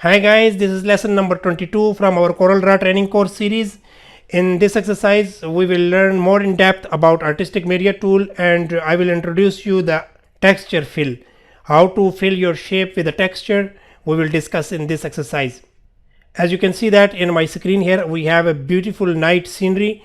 Hi guys, this is lesson number 22 from our Corel Draw training course series. In this exercise, we will learn more in depth about artistic media tool, and I will introduce you the texture fill. How to fill your shape with a texture, we will discuss in this exercise. As you can see that in my screen here, we have a beautiful night scenery.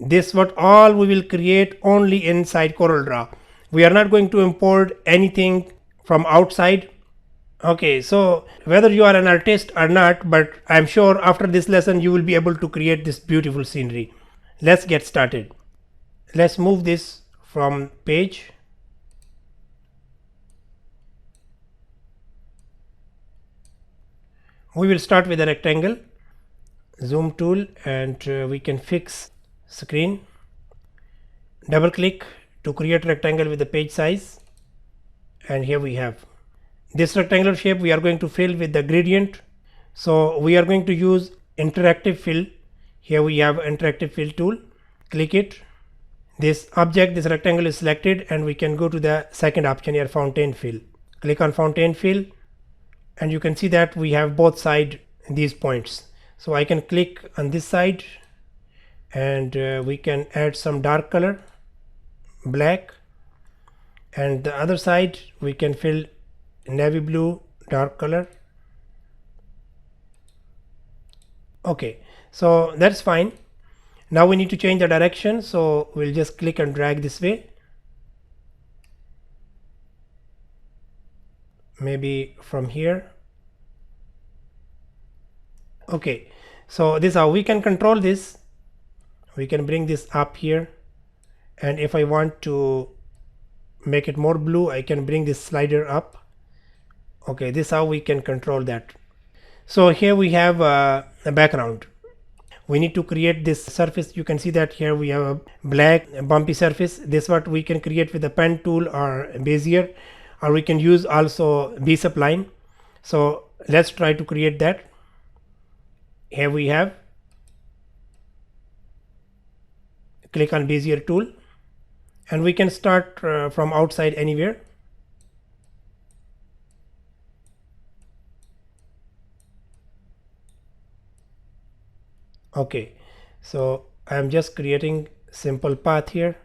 This what all we will create only inside Corel Draw. We are not going to import anything from outside. Okay, so whether you are an artist or not, but I'm sure after this lesson you will be able to create this beautiful scenery. Let's get started. Let's move this from page. We will start with a rectangle, zoom tool, and we can fix screen. Double click to create rectangle with the page size, and here we have this rectangular shape. We are going to fill with the gradient, so we are going to use interactive fill. Here we have interactive fill tool. Click it. This object, this rectangle is selected, and we can go to the second option here, fountain fill. Click on fountain fill, and you can see that we have both side these points. So I can click on this side, and we can add some dark color, black, and the other side we can fill navy blue, dark color. Okay, so that's fine. Now we need to change the direction, so we'll just click and drag this way, maybe from here. Okay, so this is how we can control this. We can bring this up here, and if I want to make it more blue, I can bring this slider up. Okay, this is how we can control that. So here we have a background. We need to create this surface. You can see that here we have a black bumpy surface. This is what we can create with the pen tool or Bezier, or we can use also B-spline. So let's try to create that. Here we have, click on Bezier tool, and we can start from outside anywhere. Okay, so I am just creating simple path here,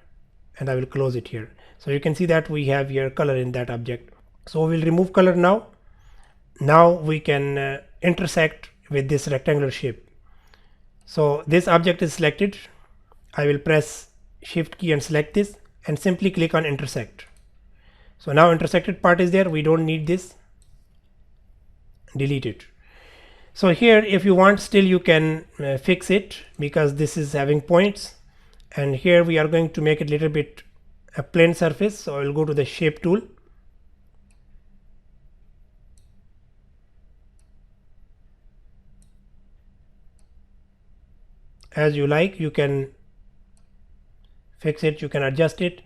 and I will close it here. So you can see that we have here color in that object. So we'll remove color now. Now we can intersect with this rectangular shape. So this object is selected. I will press shift key and select this, and simply click on intersect. So now intersected part is there. We don't need this. Delete it. So here, if you want, still you can fix it, because this is having points, and here we are going to make it a little bit a plane surface. So I will go to the shape tool, as you like. You can fix it, you can adjust it,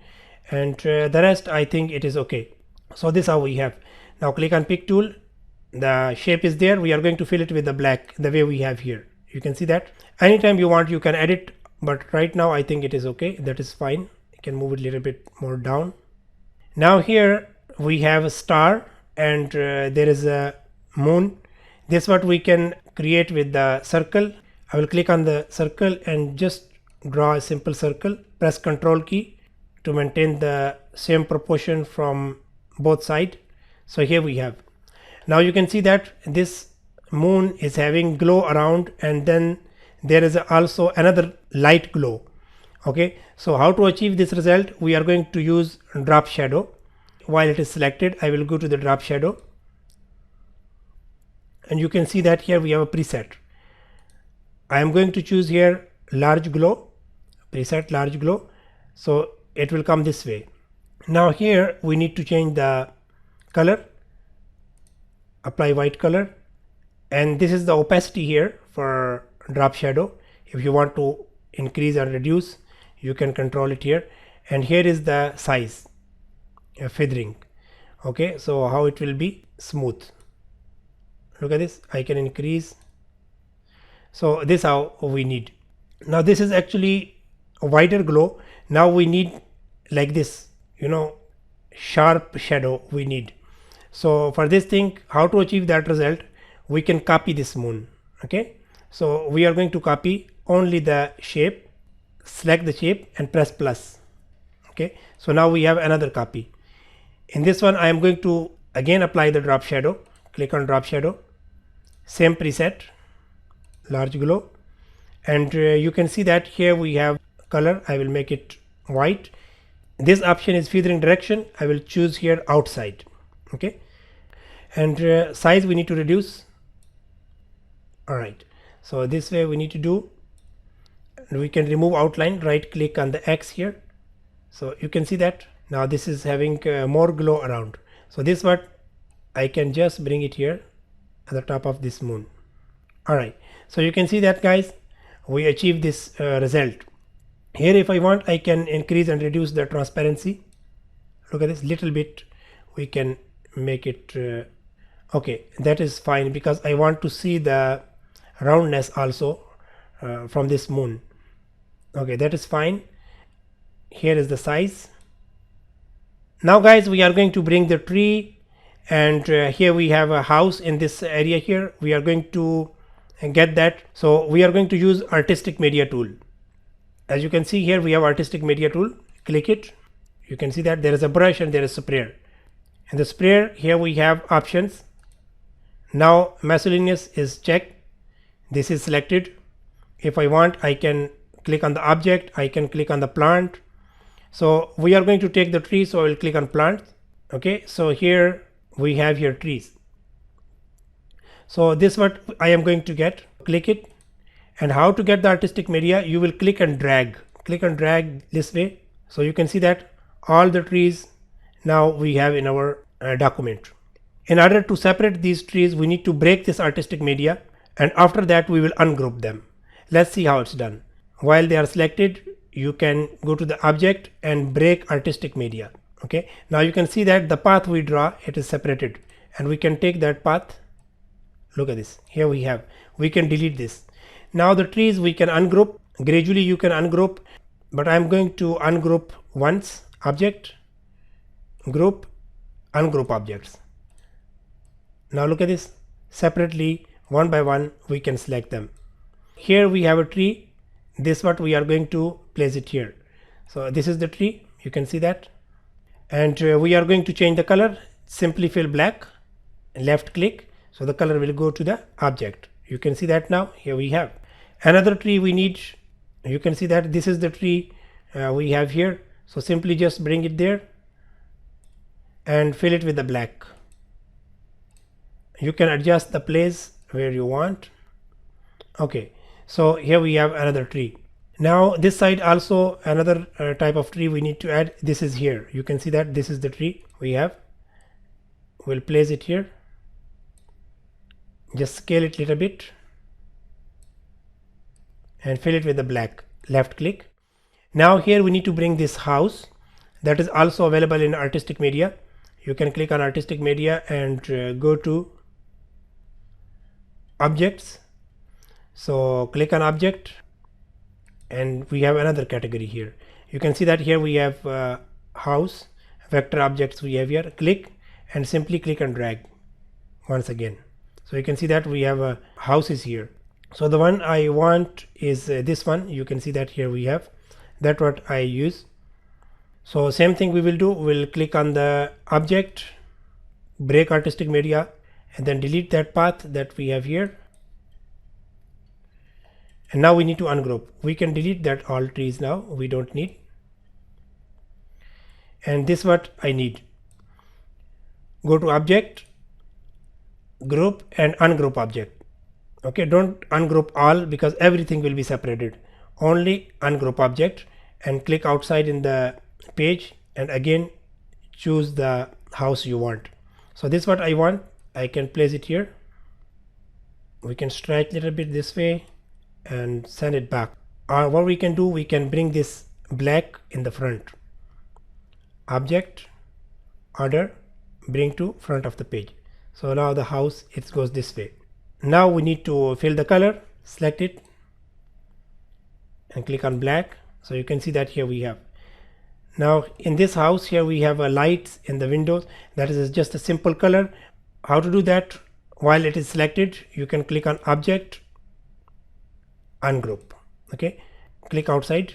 and the rest I think it is okay. So this is how we have. Now click on pick tool. The shape is there. We are going to fill it with the black, the way we have here. You can see that. Anytime you want, you can edit, but right now I think it is okay. That is fine. You can move it a little bit more down. Now here we have a star, and there is a moon. This is what we can create with the circle. I will click on the circle and just draw a simple circle. Press Ctrl key to maintain the same proportion from both sides. So here we have. Now you can see that this moon is having glow around, and then there is also another light glow. Okay, so how to achieve this result? We are going to use drop shadow. While it is selected, I will go to the drop shadow, and you can see that here we have a preset. I am going to choose here large glow, preset large glow, so it will come this way. Now here we need to change the color. Apply white color, and this is the opacity here for drop shadow. If you want to increase or reduce, you can control it here, and here is the size, feathering. Okay, so how it will be smooth. Look at this, I can increase. So this is how we need. Now this is actually a wider glow. Now we need like this, sharp shadow we need. So for this thing, how to achieve that result, we can copy this moon. Okay, so we are going to copy only the shape, select the shape and press plus. Okay, so now we have another copy. In this one I am going to again apply the drop shadow. Click on drop shadow, same preset, large glow, and you can see that here we have color. I will make it white. This option is feathering direction. I will choose here outside. Okay, and size we need to reduce. All right, so this way we need to do. We can remove outline, right click on the X here, so you can see that now this is having more glow around. So this what I can just bring it here at the top of this moon. All right, so you can see that, guys, we achieved this result. Here if I want, I can increase and reduce the transparency. Look at this little bit, we can make it okay, that is fine, because I want to see the roundness also from this moon. Okay, that is fine. Here is the size. Now guys, we are going to bring the tree, and here we have a house in this area here. We are going to get that, so we are going to use artistic media tool. As you can see here, we have artistic media tool. Click it. You can see that there is a brush and there is a sprayer. In the sprayer here we have options. Now miscellaneous is checked. This is selected. If I want, I can click on the object, I can click on the plant. So we are going to take the tree, so I will click on plant. Okay, so here we have here trees. So this what I am going to get. Click it. And how to get the artistic media, you will click and drag this way. So you can see that all the trees now we have in our document. In order to separate these trees, we need to break this artistic media, and after that we will ungroup them. Let's see how it's done. While they are selected, you can go to the object and break artistic media. Okay, now you can see that the path we draw, it is separated, and we can take that path. Look at this. Here we have, we can delete this. Now the trees we can ungroup. Gradually you can ungroup, but I am going to ungroup once. Object, group, ungroup objects. Now look at this. Separately, one by one, we can select them. Here we have a tree. This what we are going to place it here. So this is the tree. You can see that. And we are going to change the color. Simply fill black. Left click. So the color will go to the object. You can see that now. Here we have another tree we need. You can see that this is the tree we have here. So simply just bring it there and fill it with the black. You can adjust the place where you want. Okay, so here we have another tree. Now this side also another type of tree we need to add. This is here. You can see that this is the tree we have. We'll place it here. Just scale it a little bit and fill it with the black. Left click. Now here we need to bring this house that is also available in artistic media. You can click on artistic media and go to objects. So click on object, and we have another category here. You can see that here we have house, vector objects we have here. Click and simply click and drag once again. So you can see that we have houses here. So the one I want is this one. You can see that here we have that what I use. So same thing we will do. We'll click on the object, break artistic media, and then delete that path that we have here. And now we need to ungroup. We can delete that all trees now. We don't need. And this what I need. Go to object, group, and ungroup object. Okay, don't ungroup all because everything will be separated. Only ungroup object and click outside in the page and again choose the house you want. So this is what I want. I can place it here. We can stretch a little bit this way and send it back. Or what we can do, we can bring this black in the front. Object, order, bring to front of the page. So now the house, it goes this way. Now we need to fill the color. Select it and click on black. So you can see that here we have. Now in this house here we have a lights in the windows. That is just a simple color. How to do that? while it is selected, you can click on object, ungroup. Okay, click outside.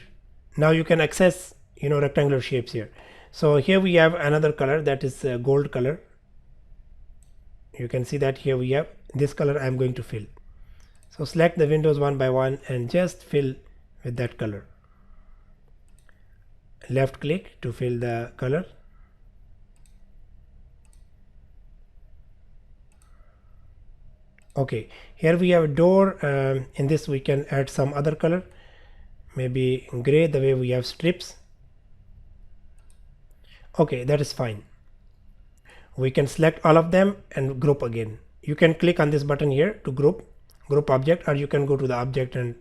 Now you can access rectangular shapes here. So here we have another color, that is gold color. You can see that here we have this color I am going to fill. So select the windows one by one and just fill with that color. Left click to fill the color. Okay, here we have a door. In this we can add some other color, maybe gray, the way we have strips. Okay, that is fine. We can select all of them and group again. You can click on this button here to group object, or you can go to the object and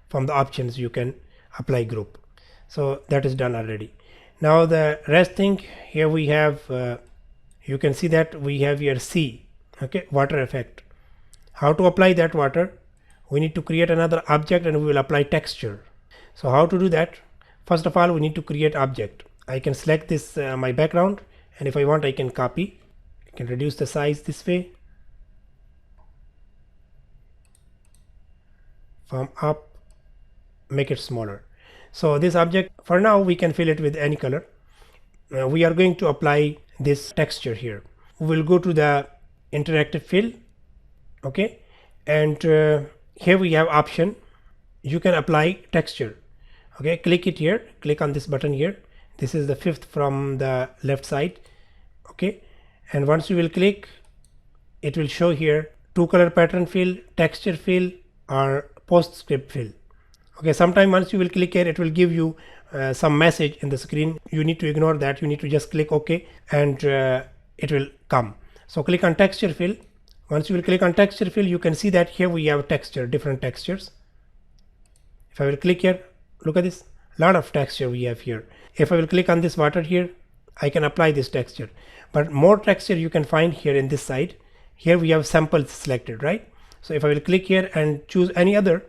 from the options you can apply group. So that is done already. Now the rest thing, here we have you can see that we have here C, okay, water effect. How to apply that water? We need to create another object and we will apply texture. So how to do that? First of all, we need to create object. I can select this my background, and if I want I can copy. I can reduce the size this way, from up, make it smaller. So this object, for now we can fill it with any color. We are going to apply this texture here. We will go to the interactive fill, okay, and here we have option, you can apply texture. Okay, click it here, click on this button here. This is the fifth from the left side. Okay, and once you will click, it will show here two color pattern fill, texture fill, or postscript fill. Okay, sometime once you will click here, it will give you some message in the screen. You need to ignore that. You need to just click OK, and it will come. So click on texture fill. Once you will click on texture fill, you can see that here we have texture, different textures. If I will click here, look at this, lot of texture we have here. If I will click on this water here, I can apply this texture, but more texture you can find here in this side. Here we have samples selected, right? So if I will click here and choose any other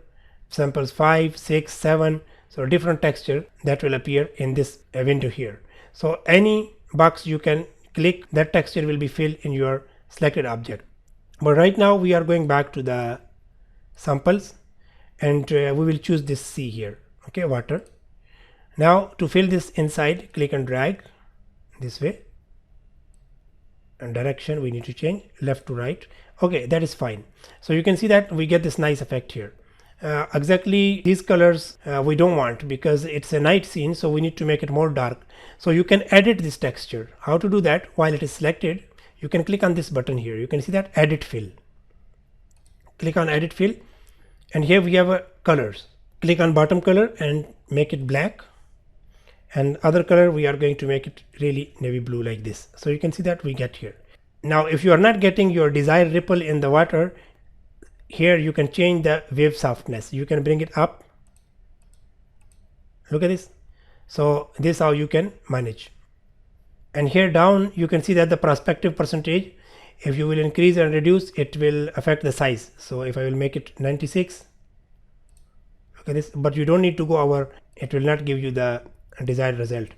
samples, 5, 6, 7, so different texture that will appear in this window here. So any box you can click, that texture will be filled in your selected object. But right now we are going back to the samples, and we will choose this C here, okay, water. Now to fill this inside, click and drag this way, and direction we need to change left to right. Okay, that is fine. So you can see that we get this nice effect here. Exactly these colors we don't want, because it's a night scene, so we need to make it more dark. So you can edit this texture. How to do that? While it is selected, you can click on this button here. You can see that edit fill. Click on edit fill, and here we have colors. Click on bottom color and make it black, and other color we are going to make it really navy blue like this. So you can see that we get here. Now if you are not getting your desired ripple in the water, here you can change the wave softness. You can bring it up. Look at this. So this is how you can manage. And here down you can see that the perspective percentage, if you will increase and reduce, it will affect the size. So if I will make it 96, look at this, but you don't need to go over, it will not give you the desired result.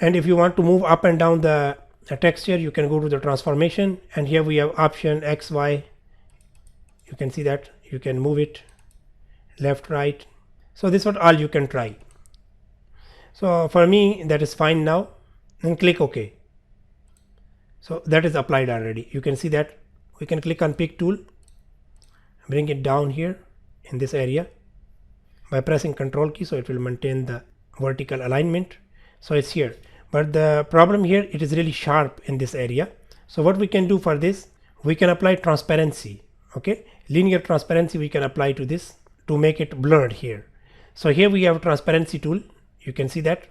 And if you want to move up and down the texture, you can go to the transformation, and here we have option X, Y. You can see that you can move it left, right. So this is what all you can try. So for me that is fine now, and click OK. So that is applied already. You can see that we can click on pick tool, bring it down here in this area by pressing Ctrl key, so it will maintain the vertical alignment. So it's here, but the problem here, it is really sharp in this area. So what we can do for this, we can apply transparency. Okay, linear transparency we can apply to this to make it blurred here. So here we have transparency tool. You can see that.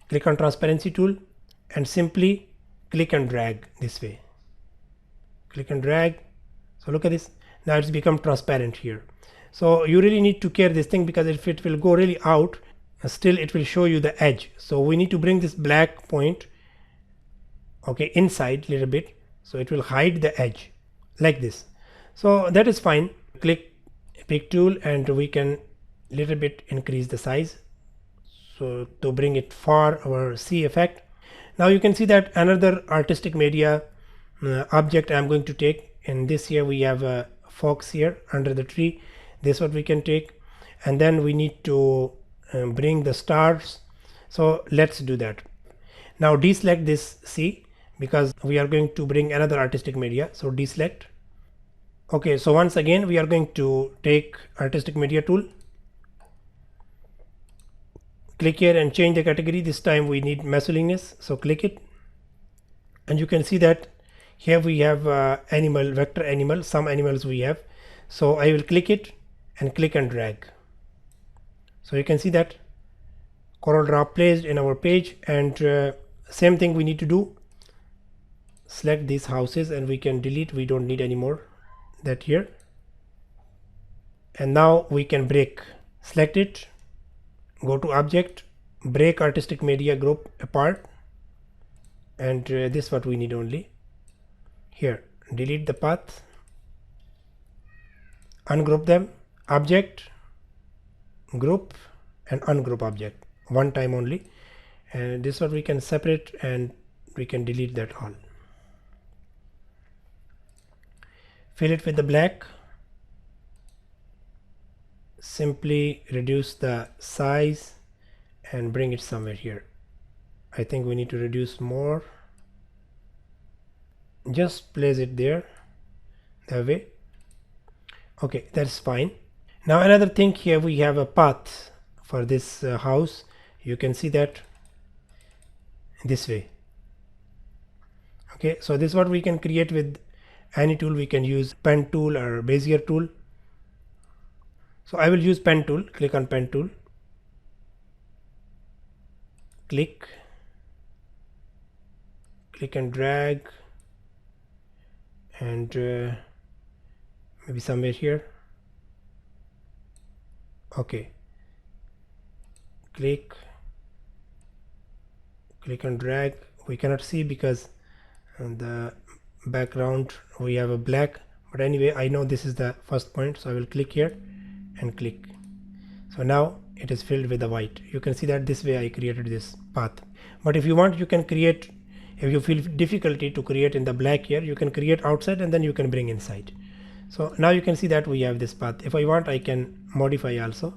Click on transparency tool and simply click and drag this way. Click and drag. So look at this. Now it's become transparent here. So you really need to care this thing, because if it will go really out, still it will show you the edge. So we need to bring this black point, okay, inside a little bit, so it will hide the edge like this. So that is fine. Click pick tool and we can little bit increase the size, so to bring it for our C effect. Now you can see that another artistic media object I am going to take in this here we have a fox here under the tree. This what we can take, and then we need to bring the stars. So let's do that. Now deselect this C because we are going to bring another artistic media. So deselect. Okay, so once again we are going to take artistic media tool, click here and change the category. This time we need miscellaneous, so click it, and you can see that here we have animal, vector animal, some animals we have. So I will click it and click and drag. So you can see that Corel Draw placed in our page, and same thing we need to do. Select these houses and we can delete, we don't need anymore that here. And now we can break. Select it, go to object, break artistic media group apart, and this what we need only. Here delete the path, ungroup them, object, group, and ungroup object one time only, and this what we can separate and we can delete that all. Fill it with the black, simply reduce the size and bring it somewhere here. I think we need to reduce more, just place it there that way. Okay, that's fine. Now another thing, here we have a path for this house. You can see that this way. Okay, so this is what we can create with any tool. We can use pen tool or Bezier tool. So I will use pen tool. Click on pen tool, click and drag, and maybe somewhere here. Okay, click and drag. We cannot see because the background we have a black, but anyway I know this is the first point, so I will click here and click. So now it is filled with the white. You can see that this way I created this path. But if you want, you can create, if you feel difficulty to create in the black here, you can create outside and then you can bring inside. So now you can see that we have this path. If I want, I can modify also.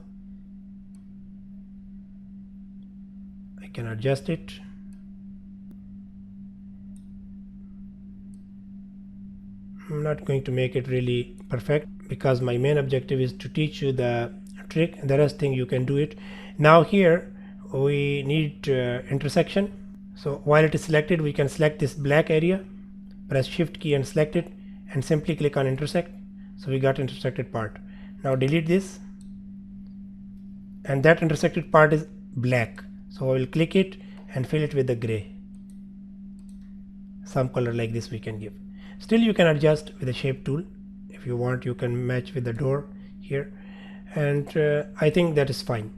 I can adjust it. I'm not going to make it really perfect because my main objective is to teach you the trick. The rest thing you can do it. Now here we need intersection. So while it is selected, we can select this black area, press shift key and select it, and simply click on intersect. So we got intersected part. Now delete this, and that intersected part is black. So I will click it and fill it with the gray. Some color like this we can give. Still you can adjust with the shape tool. If you want, you can match with the door here, and I think that is fine.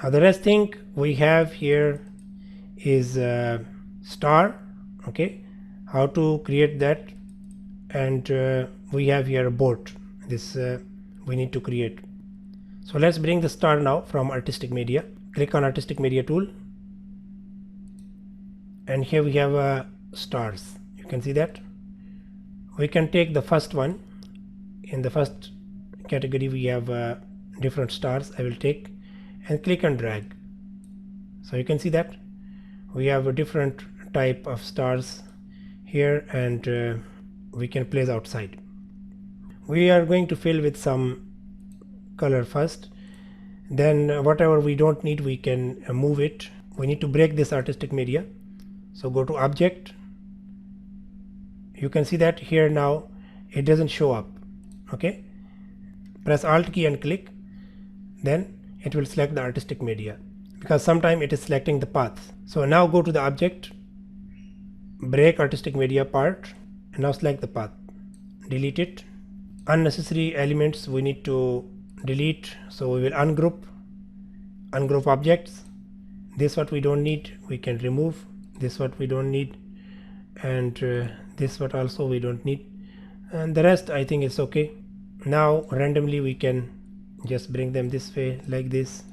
Now the rest thing we have here is star. Okay, how to create that, and we have here a boat. This we need to create. So let's bring the star now from artistic media. Click on artistic media tool, and here we have stars. You can see that. We can take the first one. In the first category we have different stars. I will take and click and drag. So you can see that we have a different type of stars here, and we can place outside. We are going to fill with some color first, then whatever we don't need we can move it. We need to break this artistic media. So go to object. You can see that here now it doesn't show up. Okay, press alt key and click, then it will select the artistic media because sometimes it is selecting the path. So now go to the object, break artistic media part, and now select the path, delete it. Unnecessary elements we need to delete, so we will ungroup objects. This what we don't need we can remove, this what we don't need, and this what also we don't need, and the rest I think it's okay. Now randomly we can just bring them this way like this,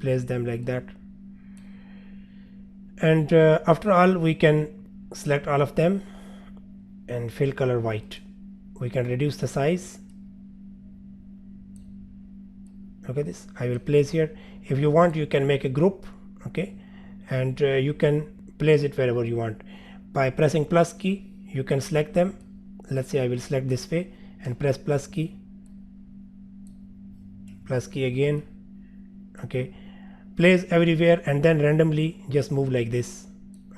place them like that, and after all we can select all of them and fill color white. We can reduce the size. Look at this. I will place here. If you want, you can make a group, okay, and you can place it wherever you want. By pressing plus key, you can select them. Let's say I will select this way and press plus key again, okay, place everywhere, and then randomly just move like this,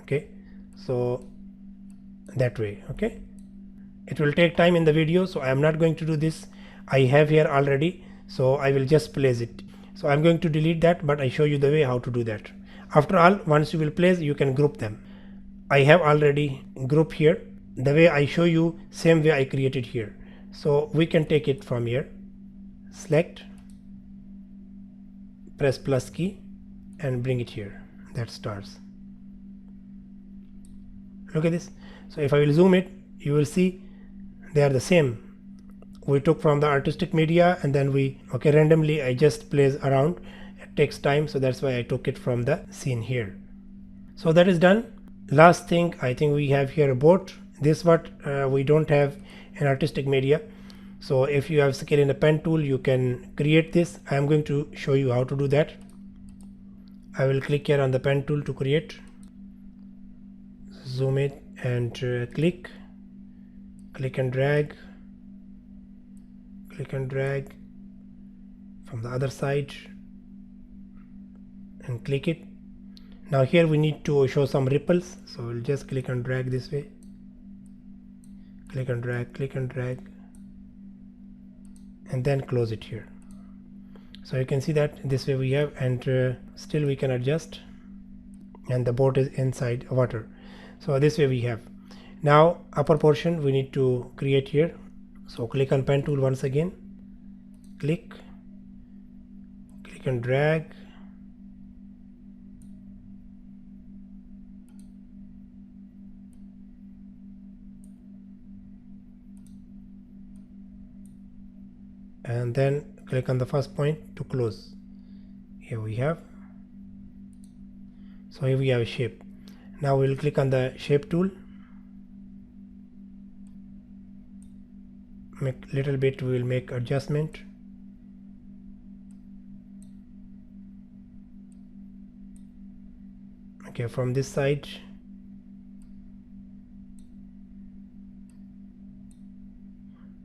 okay, so that way, okay. It will take time in the video, so I am not going to do this. I have here already, so I will just place it. So I'm going to delete that, but I show you the way how to do that. After all, once you will place, you can group them. I have already grouped here. The way I show you, same way I created here. So we can take it from here, select, press plus key and bring it here. That stars. Look at this. So if I will zoom it, you will see they are the same. We took from the artistic media and then we, okay, randomly I just place around. It takes time, so that's why I took it from the scene here. So that is done. Last thing, I think we have here a boat. This what we don't have in artistic media. So if you have skill in the pen tool, you can create this. I am going to show you how to do that. I will click here on the pen tool to create, zoom it and click and drag, from the other side and click it. Now here we need to show some ripples, so we'll just click and drag this way, click and drag, and then close it here. So you can see that this way we have, and still we can adjust, and the boat is inside water. So this way we have. Now upper portion we need to create here. So click on pen tool once again, click and drag, and then click on the first point to close. Here we have. So here we have a shape. Now we will click on the shape tool, make little bit, we will make adjustment, okay, from this side,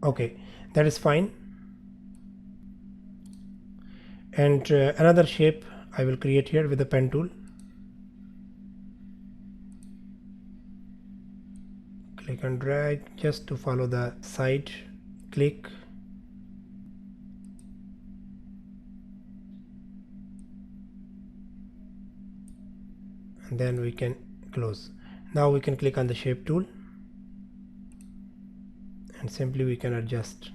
okay, that is fine. And another shape I will create here with the pen tool, click and drag just to follow the side, click, and then we can close. Now we can click on the shape tool and simply we can adjust.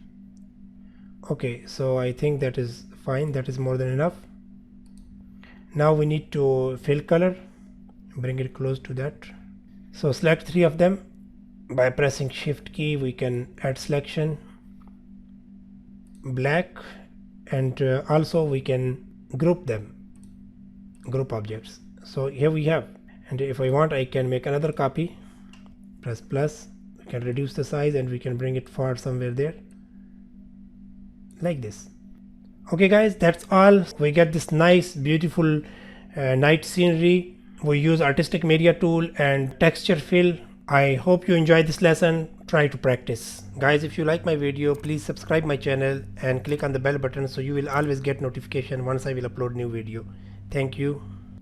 Okay, so I think that is fine, that is more than enough. Now we need to fill color, bring it close to that. So select 3 of them. By pressing shift key we can add selection, black, and also we can group them, group objects. So here we have, and if I want I can make another copy, press plus, we can reduce the size and we can bring it far somewhere there like this. Okay guys, that's all. We get this nice beautiful night scenery. We use artistic media tool and texture fill. I hope you enjoyed this lesson. Try to practice. Guys, if you like my video, please subscribe my channel and click on the bell button so you will always get notification once I will upload new video. Thank you.